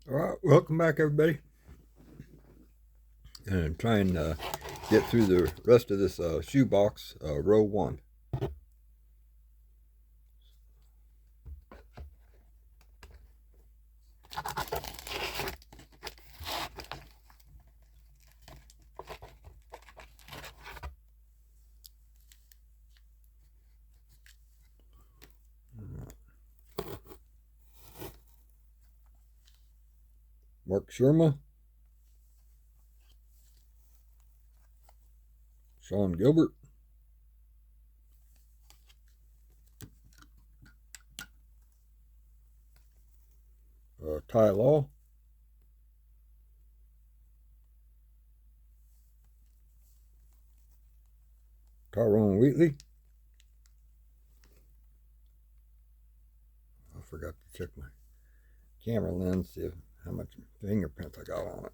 All right, welcome back, everybody. And try and get through the rest of this shoebox, row one. Mark Sherma, Sean Gilbert, Ty Law, Tyrone Wheatley. I forgot to check my camera lens, see how much fingerprints I got on it.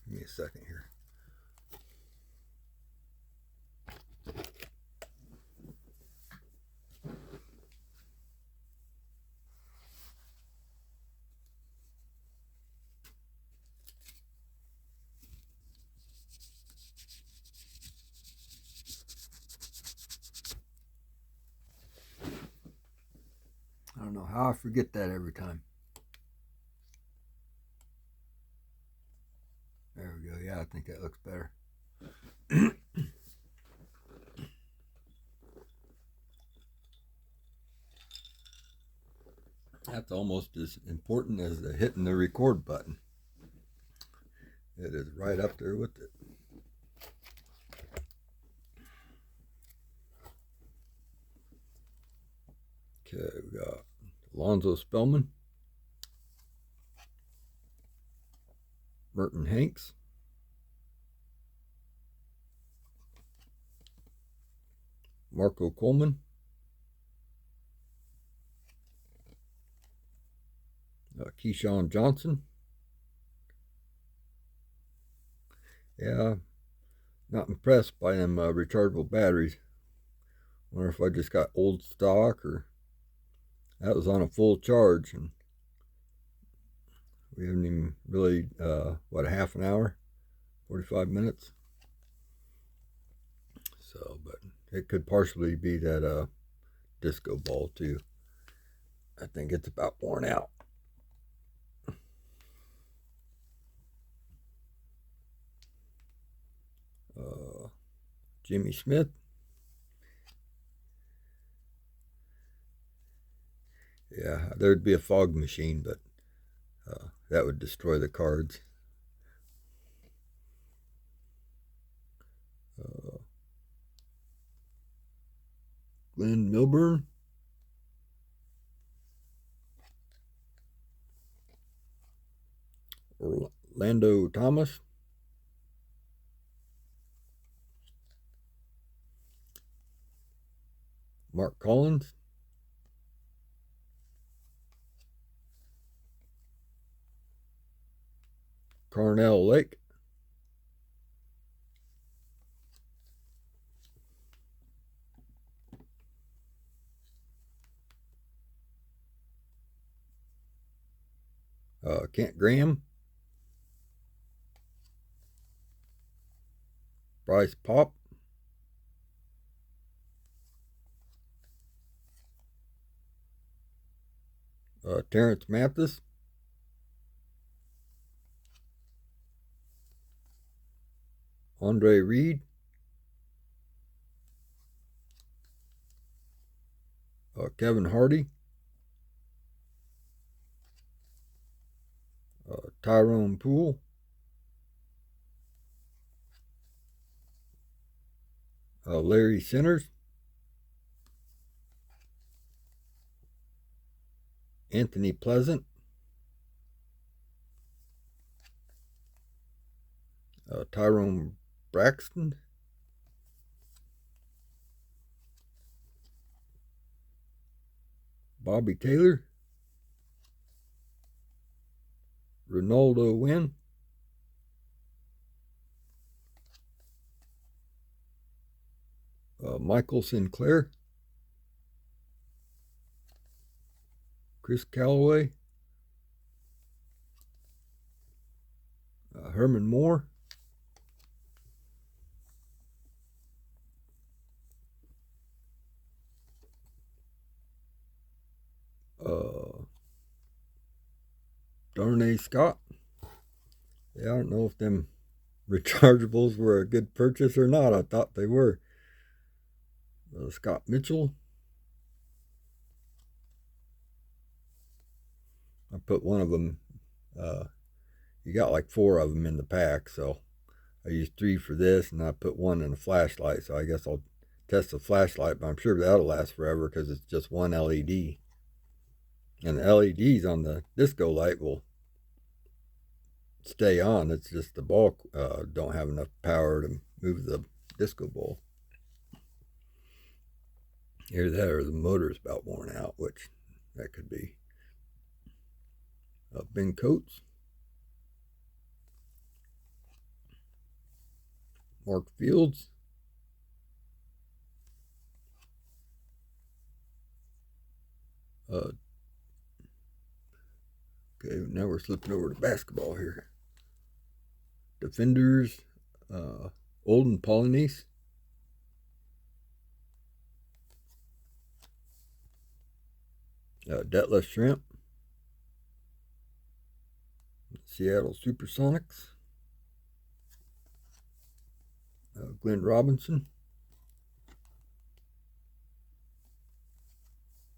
Give me a second here. I don't know how I forget that every time. There we go. Yeah, I think that looks better. That's almost as important as hitting the record button. It is right up there with it. Okay, we got Alonzo Spellman, Merton Hanks, Marco Coleman, Keyshawn Johnson. Yeah, not impressed by them rechargeable batteries. Wonder if I just got old stock or that was on a full charge, and we haven't even really what, a half an hour, 45 minutes. So, but it could partially be that disco ball too. I think it's about worn out. Jimmy Smith. Yeah, there'd be a fog machine, but that would destroy the cards. Glenn Milburn. Orlando Thomas. Mark Collins. Carnell Lake. Kent Graham. Bryce Pop. Terrence Mathis. Andre Reed. Kevin Hardy. Tyrone Poole. Larry Sinners. Anthony Pleasant. Tyrone Braxton. Bobby Taylor. Ronaldo Wynn. Michael Sinclair. Chris Calloway. Herman Moore. Darnay Scott. Yeah, I don't know if them rechargeables were a good purchase or not. I thought they were. Scott Mitchell. I put one of them. You got like 4 of them in the pack, so I used 3 for this, and I put 1 in a flashlight. So I guess I'll test the flashlight, but I'm sure that'll last forever because it's just 1 LED. And the LEDs on the disco light will stay on. It's just the ball don't have enough power to move the disco ball. Either that or the motor's about worn out, which that could be. Ben Coates. Mark Fields. Okay, now we're slipping over to basketball here. Defenders, Olden Polynice. Detlef Shrimp. Seattle Supersonics. Glenn Robinson.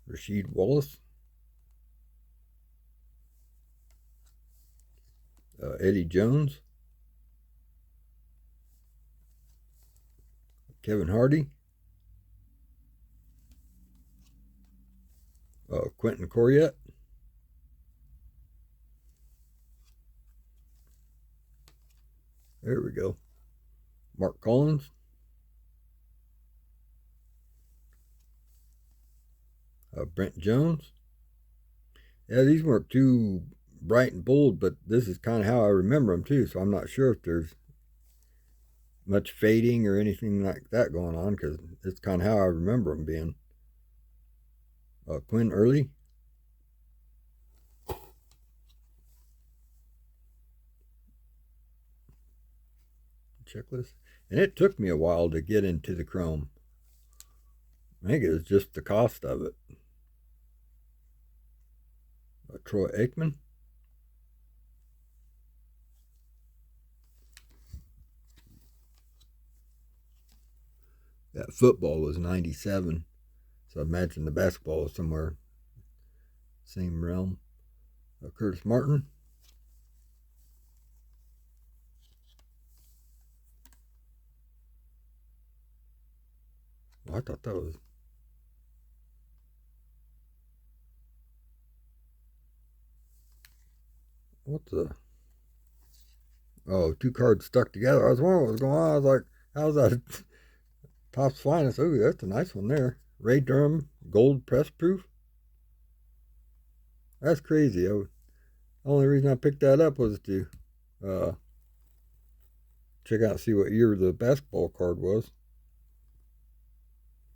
Rasheed Wallace. Eddie Jones. Kevin Hardy. Quentin Coryatt. There we go. Mark Collins. Brent Jones. Yeah, these weren't too bright and bold, but this is kind of how I remember them too, so I'm not sure if there's much fading or anything like that going on, because it's kind of how I remember them being. Quinn Early. Checklist. And it took me a while to get into the chrome. I think it was just the cost of it. Troy Aikman. That football was 97. So I imagine the basketball was somewhere same realm. Curtis Martin. I thought that was... What the... Oh, 2 cards stuck together. I was wondering what was going on. I was like, how's that? Topps Finest. Oh, that's a nice one there. Ray Durham, gold press proof. That's crazy. The only reason I picked that up was to check out and see what year the basketball card was.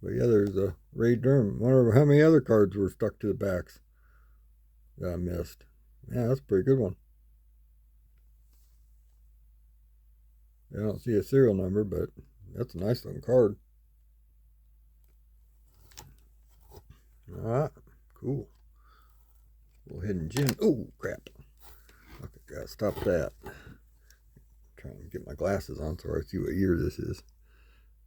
But yeah, there's a Ray Durham. I wonder how many other cards were stuck to the backs that I missed. Yeah, that's a pretty good one. I don't see a serial number, but that's a nice looking card. Alright, cool. Little hidden gem. Oh, crap. Okay, gotta stop that. Trying to get my glasses on so I see what year this is.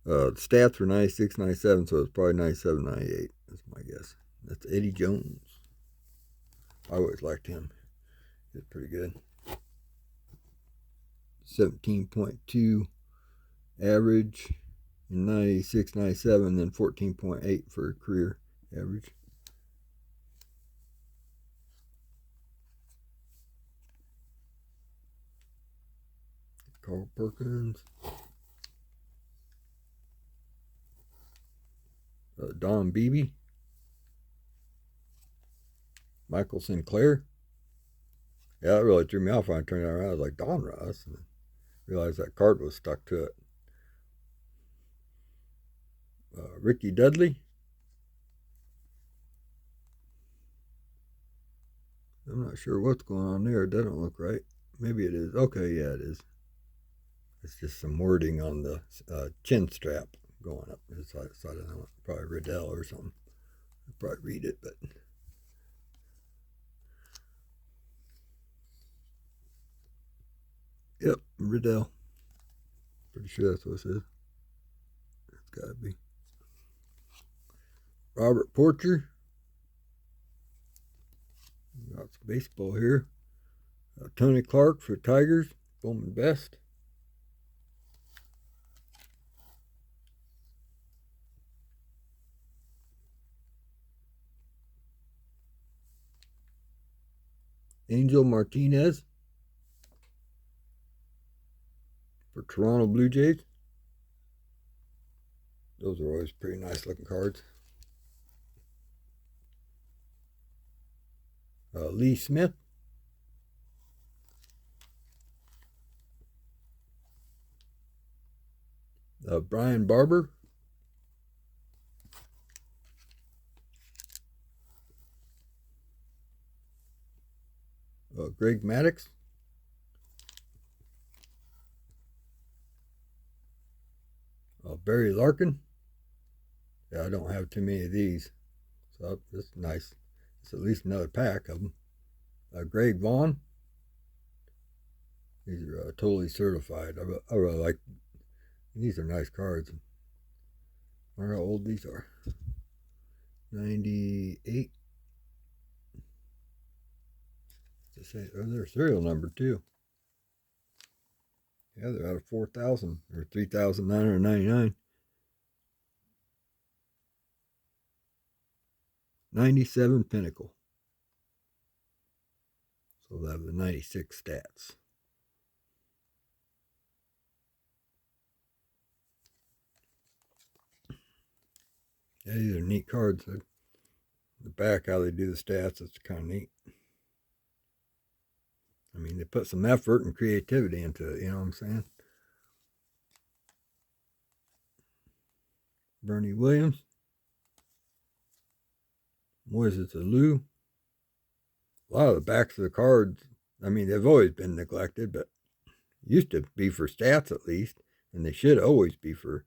The stats were 96, 97, so it's probably 97, 98. That's my guess. That's Eddie Jones. I always liked him. He's pretty good. 17.2 average in 96, 97, then 14.8 for career average. Carl Perkins. Don Beebe. Michael Sinclair. Yeah, that really threw me off when I turned it around. I was like, Don Ross. And I realized that card was stuck to it. Ricky Dudley. I'm not sure what's going on there. It doesn't look right. maybe it is. Okay, yeah, it is. It's just some wording on the chin strap going up the side. So I don't know, probably Riddell or something. I'll probably read it, but yep, Riddell. Pretty sure that's what it says. It's got to be. Robert Porcher. Got some baseball here. Tony Clark for Tigers. Bowman Best. Angel Martinez for Toronto Blue Jays. Those are always pretty nice looking cards. Lee Smith. Brian Barber. Greg Maddux. Barry Larkin. Yeah, I don't have too many of these, so that's nice. It's at least another pack of them. Greg Vaughn. These are totally certified. I really like. These are nice cards. I wonder how old these are. 98. Their serial number too. Yeah, they're out of 4,000 or 3,999. 97 Pinnacle. So they'll have the 96 stats. Yeah, these are neat cards. The back, how they do the stats, it's kind of neat. I mean, they put some effort and creativity into it, you know what I'm saying? Bernie Williams. Moises Alou. A lot of the backs of the cards, I mean, they've always been neglected, but used to be for stats at least, and they should always be for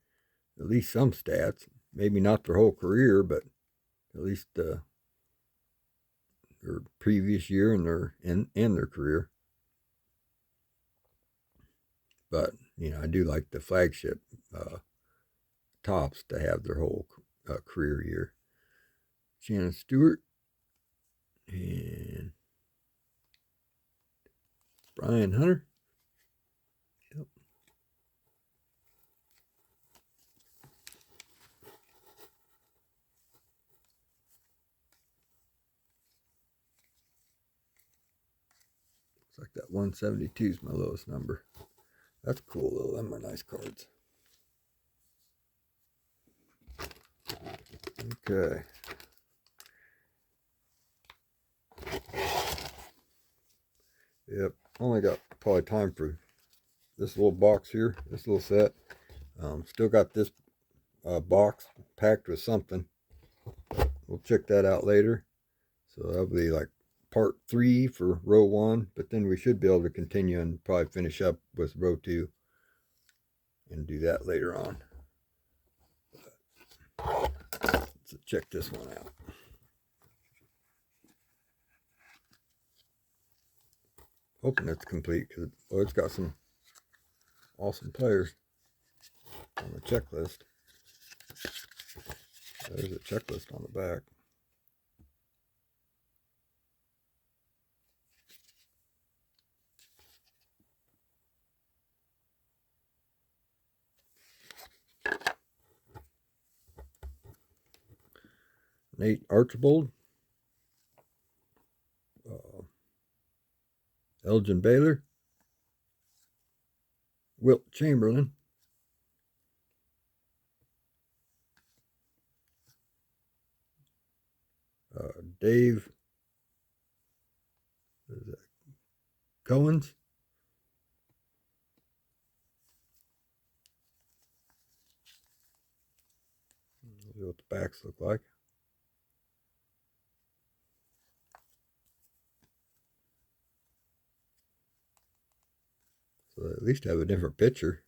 at least some stats. Maybe not their whole career, but at least their previous year and their career. But I do like the flagship tops to have their whole career year. Shannon Stewart and Brian Hunter. Yep. Looks like that 172 is my lowest number. That's cool though. Them are nice cards. Okay. Yep. Only got probably time for this little box here, this little set. Still got this box packed with something. We'll check that out later. So that'll be like part 3 for row 1, but then we should be able to continue and probably finish up with row 2 and do that later on. Let's check this one out. Hoping it's complete because it's got some awesome players on the checklist. There's a checklist on the back. Nate Archibald, Elgin Baylor, Wilt Chamberlain, Dave Cohen's, see what the backs look like. So they at least have a different picture.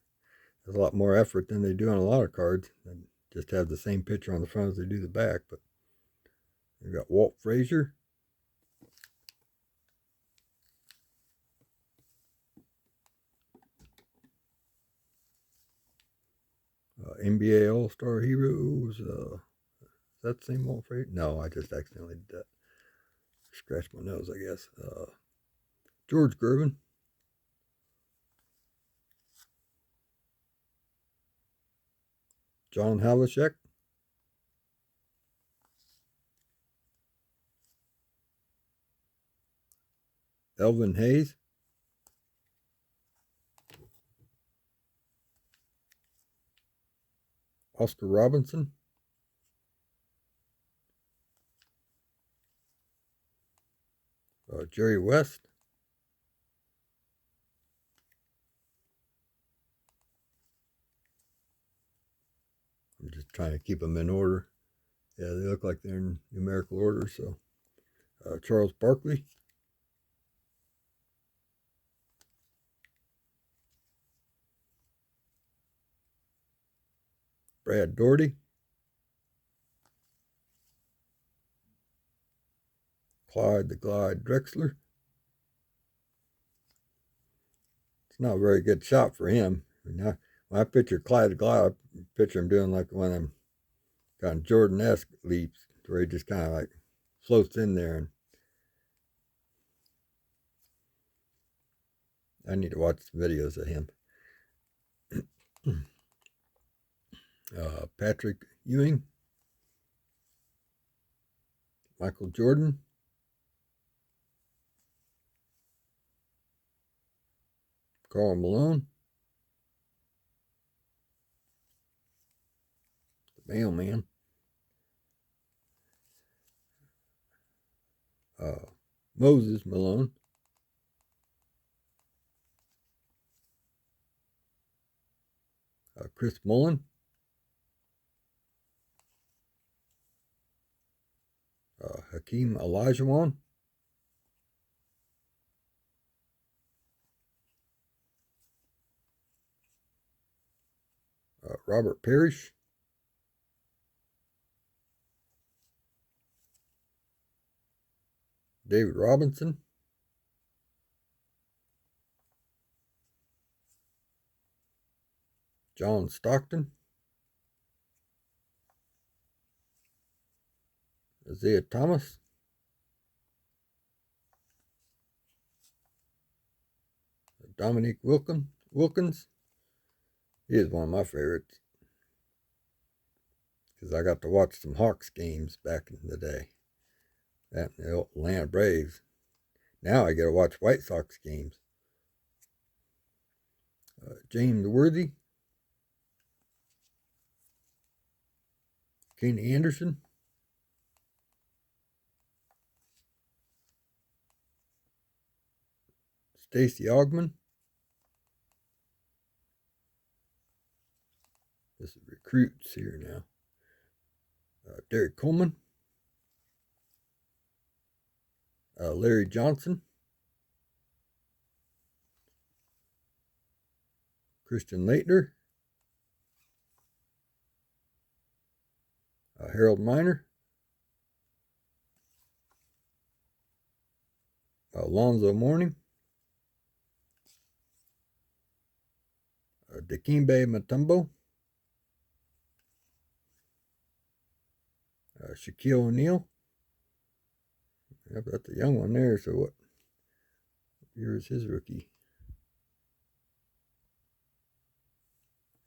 There's a lot more effort than they do on a lot of cards. And just have the same picture on the front as they do the back. But we got Walt Frazier. NBA All-Star Heroes. Is that the same Walt Frazier? No, I just accidentally did that. Scratched my nose, I guess. George Gervin. John Havlicek. Elvin Hayes. Oscar Robinson. Jerry West. I'm just trying to keep them in order. Yeah, they look like they're in numerical order. So Charles Barkley. Brad Daugherty. Clyde the Glide Drexler. It's not a very good shot for him. When I picture Clyde the Glide, I picture him doing like one of them kind of Jordan-esque leaps where he just kind of like floats in there. And I need to watch some videos of him. Patrick Ewing. Michael Jordan. Karl Malone. The Mailman. Moses Malone. Chris Mullen. Hakeem Olajuwon. Robert Parrish. David Robinson. John Stockton. Isaiah Thomas. Dominique Wilkins. He is one of my favorites because I got to watch some Hawks games back in the day. That and the Atlanta Braves. Now I get to watch White Sox games. James Worthy. Kenny Anderson. Stacey Augmon. This is recruits here now. Derek Coleman. Larry Johnson. Christian Laettner. Harold Miner. Alonzo Mourning. Dikembe Mutombo. Shaquille O'Neal. Yep, that's a young one there. So what year is his rookie?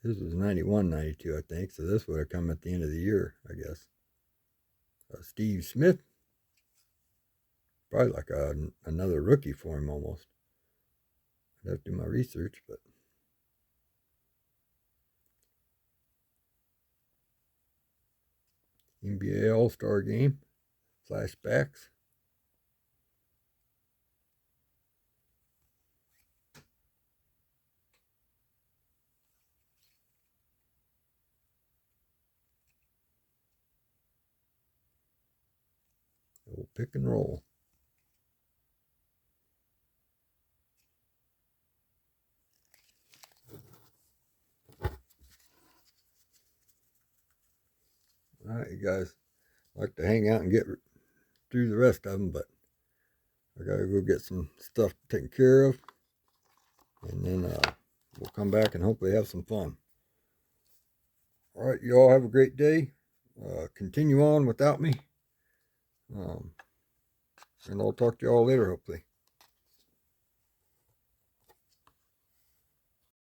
His was 91, 92, I think. So this would have come at the end of the year, I guess. Steve Smith. Probably like another rookie for him almost. I'd have to do my research, but. NBA All-Star Game. Flashbacks. We'll pick and roll. All right, you guys. I like to hang out and get through the rest of them, but I gotta go get some stuff taken care of, and then we'll come back and hopefully have some fun. All right, you all have a great day. Continue on without me, and I'll talk to you all later, hopefully.